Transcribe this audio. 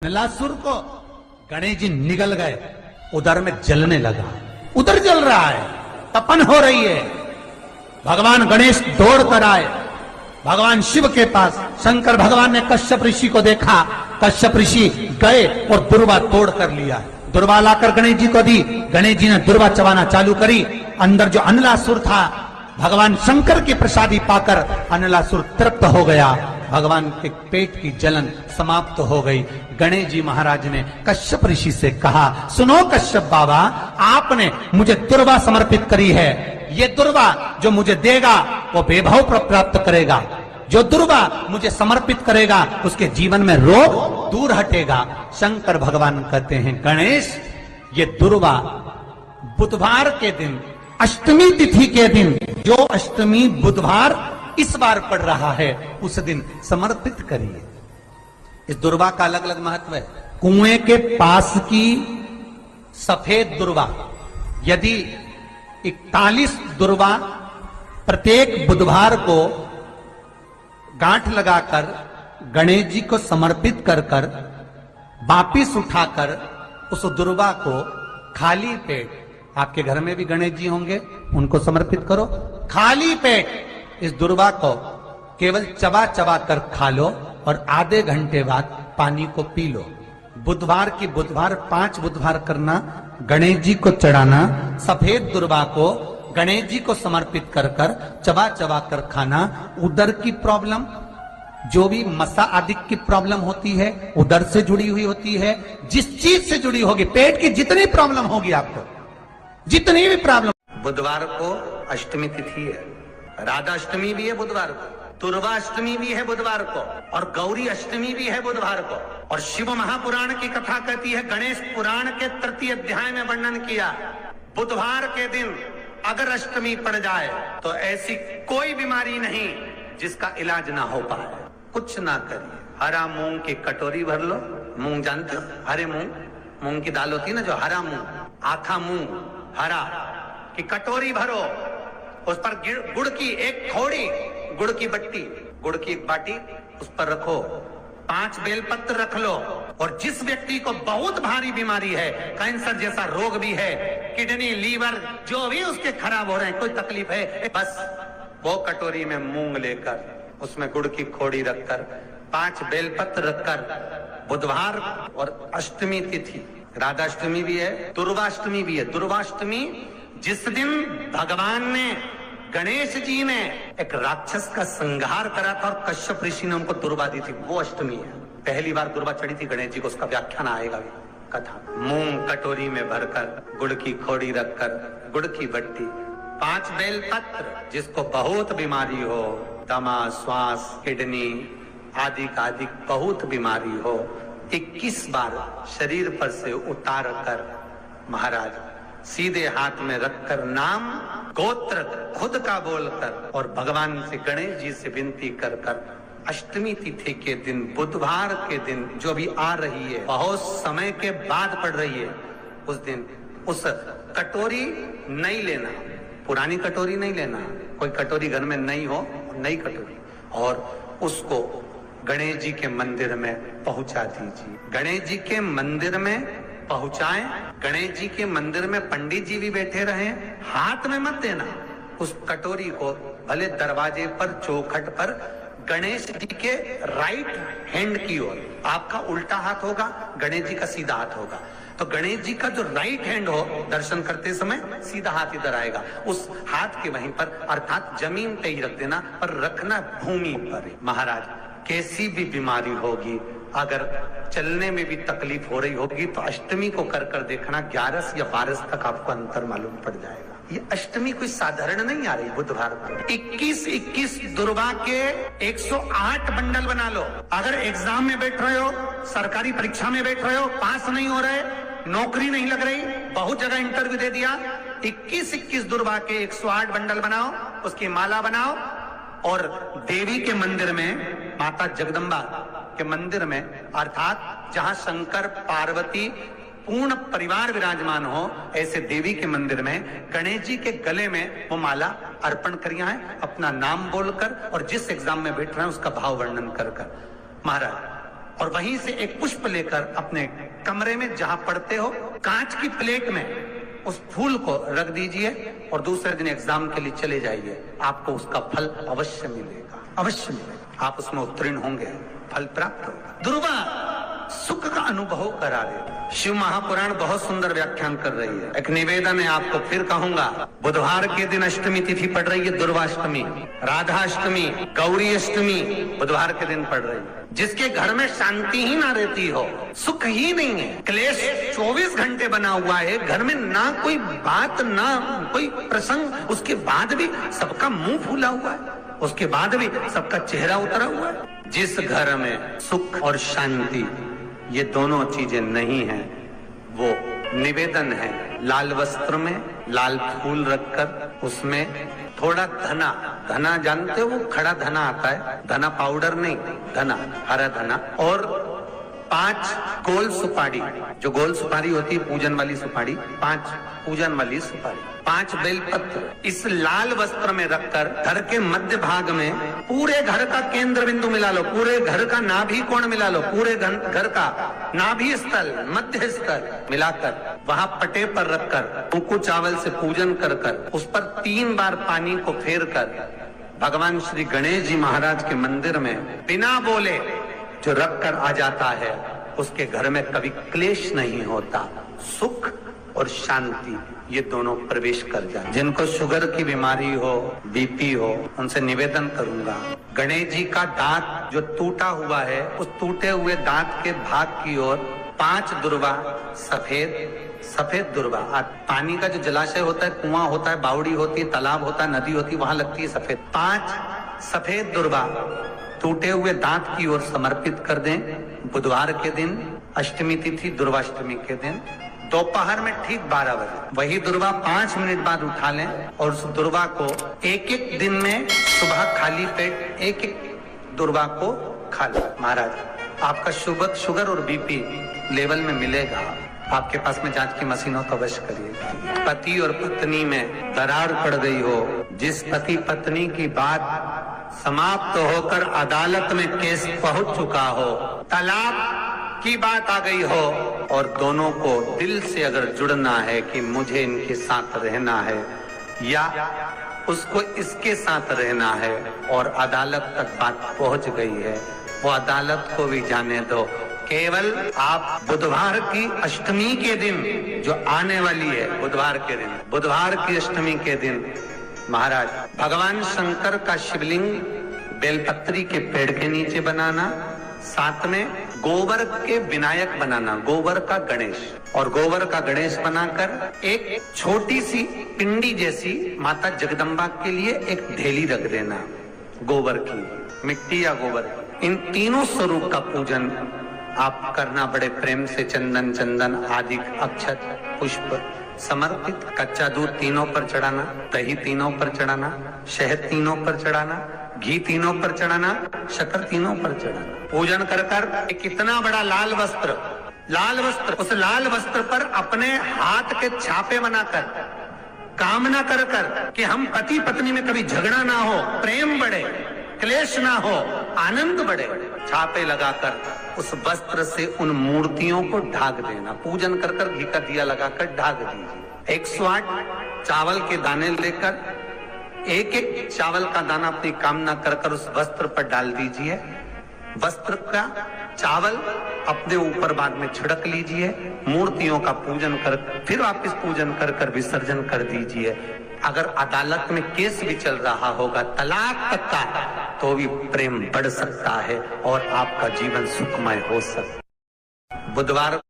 नलासुर को गणेश जी निगल गए, उधर में जलने लगा, उधर जल रहा है, तपन हो रही है। भगवान गणेश दौड़ कर आए भगवान शिव के पास। शंकर भगवान ने कश्यप ऋषि को देखा, कश्यप ऋषि गए और दुर्वा तोड़ कर लिया। दुर्वा लाकर गणेश जी को दी, गणेश जी ने दुर्वा चबाना चालू करी। अंदर जो अनलासुर था, भगवान शंकर की प्रसादी पाकर अनलासुर तृप्त हो गया। भगवान के पेट की जलन समाप्त हो गई। गणेश जी महाराज ने कश्यप ऋषि से कहा, सुनो कश्यप बाबा, आपने मुझे दुर्वा समर्पित करी है, ये दुर्वा जो मुझे देगा वो वैभव प्राप्त करेगा, जो दुर्वा मुझे समर्पित करेगा उसके जीवन में रोग दूर हटेगा। शंकर भगवान कहते हैं, गणेश ये दुर्वा बुधवार के दिन, अष्टमी तिथि के दिन, जो अष्टमी बुधवार इस बार पड़ रहा है उस दिन समर्पित करिए। इस दुर्वा का अलग अलग महत्व है। कुएं के पास की सफेद दुर्वा, यदि 41 दुर्वा प्रत्येक बुधवार को गांठ लगाकर गणेश जी को समर्पित कर कर वापिस उठाकर उस दुर्वा को खाली पेट, आपके घर में भी गणेश जी होंगे, उनको समर्पित करो। खाली पेट इस दुर्वा को केवल चबा चबा कर खा लो और आधे घंटे बाद पानी को पी लो। बुधवार की बुधवार 5 बुधवार करना, गणेश जी को चढ़ाना, सफेद दुर्वा को गणेश जी को समर्पित कर कर चबा चबा कर खाना। उदर की प्रॉब्लम, जो भी मसा आदि की प्रॉब्लम होती है उदर से जुड़ी हुई होती है, जिस चीज से जुड़ी होगी, पेट की जितनी प्रॉब्लम होगी आपको, जितनी भी प्रॉब्लम। बुधवार को अष्टमी तिथि है, राधा अष्टमी भी है बुधवार को, दुर्वा अष्टमी भी है बुधवार को, और गौरी अष्टमी भी है बुधवार को। और शिव महापुराण की कथा कहती है, गणेश पुराण के 3 अध्याय में वर्णन किया, बुधवार के दिन अगर अष्टमी पड़ जाए तो ऐसी कोई बीमारी नहीं जिसका इलाज ना हो पाए। कुछ ना करिए, हरा मूंग की कटोरी भर लो। मूंग जानते हो, हरे मूंग, मूंग की दाल होती है ना, जो हरा मूंग, आखा मूंग हरा की कटोरी भरो, उस पर गुड़ की एक खोड़ी, गुड़ की बट्टी, गुड़ की एक बाटी उस पर रखो, 5 बेलपत्र रख लो। और जिस व्यक्ति को बहुत भारी बीमारी है, कैंसर जैसा रोग भी है, किडनी, लीवर जो भी उसके खराब हो रहे हैं, कोई तकलीफ है, बस वो कटोरी में मूंग लेकर उसमें गुड़ की खोड़ी रखकर 5 बेलपत्र रखकर, बुधवार और अष्टमी तिथि, राधाष्टमी भी है, दुर्वाष्टमी भी है। दुर्वाष्टमी जिस दिन भगवान ने, गणेश जी ने एक राक्षस का संहार करा था और कश्यप ऋषि ने उनको दुर्वा दी थी, वो अष्टमी है। पहली बार दुर्वा चढ़ी थी गणेश जी को, उसका व्याख्यान आएगा भी, कथा। मूंग कटोरी में भरकर, गुड़ की खोड़ी रखकर, गुड़ की बट्टी, 5 बेलपत्र, जिसको बहुत बीमारी हो, दमा, श्वास, किडनी आदि का आदि बहुत बीमारी हो, 21 बार शरीर पर से उतार कर महाराज सीधे हाथ में रखकर, नाम गोत्र खुद का बोलकर और भगवान से, गणेश जी से विनती कर कर, अष्टमी तिथि के दिन, बुधवार के दिन जो भी आ रही है, बहुत समय के बाद पड़ रही है, उस दिन उस कटोरी नहीं लेना, पुरानी कटोरी नहीं लेना, कोई कटोरी घर में नहीं हो, नई कटोरी, और उसको गणेश जी के मंदिर में पहुंचा दीजिए। गणेश जी के मंदिर में पहुंचाएं, गणेश जी के मंदिर में पंडित जी भी बैठे रहें, हाथ में मत देना उस कटोरी को, भले दरवाजे पर, चौखट पर, गणेश जी के राइट हैंड की ओर। आपका उल्टा हाथ होगा, गणेश जी का सीधा हाथ होगा, तो गणेश जी का जो राइट हैंड हो, दर्शन करते समय सीधा हाथ इधर आएगा, उस हाथ के वहीं पर, अर्थात जमीन पे ही रख देना, पर रखना भूमि पर। महाराज कैसी भी बीमारी होगी, अगर चलने में भी तकलीफ हो रही होगी तो अष्टमी को कर कर देखना, 11 या 12 तक आपको अंतर मालूम पड़ जाएगा। ये अष्टमी कोई साधारण नहीं आ रही बुधवार को। 21 दुर्वा के 108 बंडल बना लो। अगर एग्जाम में बैठ रहे हो, सरकारी परीक्षा में बैठ रहे हो, पास नहीं हो रहे, नौकरी नहीं लग रही, बहुत जगह इंटरव्यू दे दिया, 21 दुर्वा के 108 बंडल बनाओ, उसकी माला बनाओ और देवी के मंदिर में, माता जगदम्बा के मंदिर में, अर्थात जहां शंकर पार्वती पूर्ण परिवार विराजमान हो, ऐसे देवी के मंदिर में गणेश जी के गले में वो माला अर्पण करिया है, अपना नाम बोलकर और जिस एग्जाम में बैठ रहे हैं उसका भाव वर्णन कर कर। महाराज और वहीं से एक पुष्प लेकर अपने कमरे में जहां पढ़ते हो कांच की प्लेट में उस फूल को रख दीजिए और दूसरे दिन एग्जाम के लिए चले जाइए। आपको उसका फल अवश्य मिलेगा, अवश्य मिलेगा। आप उसमें उत्तीर्ण होंगे, फल प्राप्त होगा। दुर्वा सुख का अनुभव करा दे। शिव महापुराण बहुत सुंदर व्याख्यान कर रही है। एक निवेदन है, आपको फिर कहूंगा, बुधवार के दिन अष्टमी तिथि पड़ रही है, दुर्वाष्टमी, राधाष्टमी, गौरी अष्टमी बुधवार के दिन पड़ रही है। जिसके घर में शांति ही ना रहती हो, सुख ही नहीं है, क्लेश 24 घंटे बना हुआ है, घर में ना कोई बात ना कोई प्रसंग, उसके बाद भी सबका मुंह फूला हुआ है, उसके बाद भी सबका चेहरा उतरा हुआ है। जिस घर में सुख और शांति ये दोनों चीजें नहीं है, वो निवेदन है लाल वस्त्र में लाल फूल रखकर उसमें थोड़ा धना, धना जानते हो, वो खड़ा धना आता है, धना पाउडर नहीं, धना, हरा धना, और 5 गोल सुपारी, जो गोल सुपारी होती है पूजन वाली सुपारी, 5 पूजन वाली सुपारी, 5 बेलपत्र इस लाल वस्त्र में रखकर घर के मध्य भाग में पूरे घर का केंद्र बिंदु मिला लो, पूरे घर का नाभि कोण मिला लो, पूरे घर का नाभि स्थल, मध्य स्थल मिलाकर वहां पटे पर रखकर कुंकू चावल से पूजन कर कर उस पर 3 बार पानी को फेर कर भगवान श्री गणेश जी महाराज के मंदिर में बिना बोले जो रख कर आ जाता है, उसके घर में कभी क्लेश नहीं होता, सुख और शांति ये दोनों प्रवेश कर जाए। जिनको शुगर की बीमारी हो, बीपी हो, उनसे निवेदन करूंगा, गणेश जी का दांत जो टूटा हुआ है, उस टूटे हुए दांत के भाग की ओर 5 दुर्वा, सफेद दुर्वा, पानी का जो जलाशय होता है, कुआं होता है, बावड़ी होती है, तालाब होता है, नदी होती है, वहां लगती है सफेद, 5 सफेद दुर्वा टूटे हुए दांत की ओर समर्पित कर दें। बुधवार के दिन अष्टमी तिथि दुर्वाष्टमी के दिन दोपहर में ठीक 12 बजे वही दुर्वा 5 मिनट बाद उठा लें और उस दुर्वा को एक दिन में सुबह खाली पेट एक दुर्वा को खा लें। महाराज आपका शुगर और बीपी लेवल में मिलेगा। आपके पास में जांच की मशीन हो तो अवश्य करिएगा। पति और पत्नी में दरार पड़ गई हो, जिस पति पत्नी की बात समाप्त होकर अदालत में केस पहुंच चुका हो, तलाक की बात आ गई हो और दोनों को दिल से अगर जुड़ना है कि मुझे इनके साथ रहना है या उसको इसके साथ रहना है और अदालत तक बात पहुंच गई है, वो अदालत को भी जाने दो। केवल आप बुधवार की अष्टमी के दिन जो आने वाली है, बुधवार के दिन, बुधवार की अष्टमी के दिन महाराज भगवान शंकर का शिवलिंग बेलपत्री के पेड़ के नीचे बनाना, साथ में गोबर के विनायक बनाना, गोबर का गणेश, और गोबर का गणेश बनाकर एक छोटी सी पिंडी जैसी माता जगदम्बा के लिए एक ढेली रख देना, गोबर की, मिट्टी या गोबर। इन तीनों स्वरूप का पूजन आप करना बड़े प्रेम से, चंदन आदि अक्षत पुष्प समर्पित, कच्चा दूध तीनों पर चढ़ाना, दही तीनों पर चढ़ाना, शहद तीनों पर चढ़ाना, घी तीनों पर चढ़ाना, शक्कर तीनों पर चढ़ाना। पूजन कर कर कितना बड़ा लाल वस्त्र, उस लाल वस्त्र पर अपने हाथ के छापे बनाकर कामना कर कर कि हम पति पत्नी में कभी झगड़ा ना हो, प्रेम बढ़े, क्लेश ना हो, आनंद बढ़े, छापे लगाकर उस वस्त्र से उन मूर्तियों को ढाक देना। पूजन कर कर घी का दिया लगाकर ढाक दीजिए। 108 चावल के दाने लेकर एक चावल का दाना अपनी कामना कर कर उस वस्त्र पर डाल दीजिए। वस्त्र का चावल अपने ऊपर बाद में छिड़क लीजिए। मूर्तियों का पूजन कर फिर वापिस पूजन कर कर विसर्जन कर दीजिए। अगर अदालत में केस भी चल रहा होगा तलाक तक का, तो भी प्रेम बढ़ सकता है और आपका जीवन सुखमय हो सकता है। बुधवार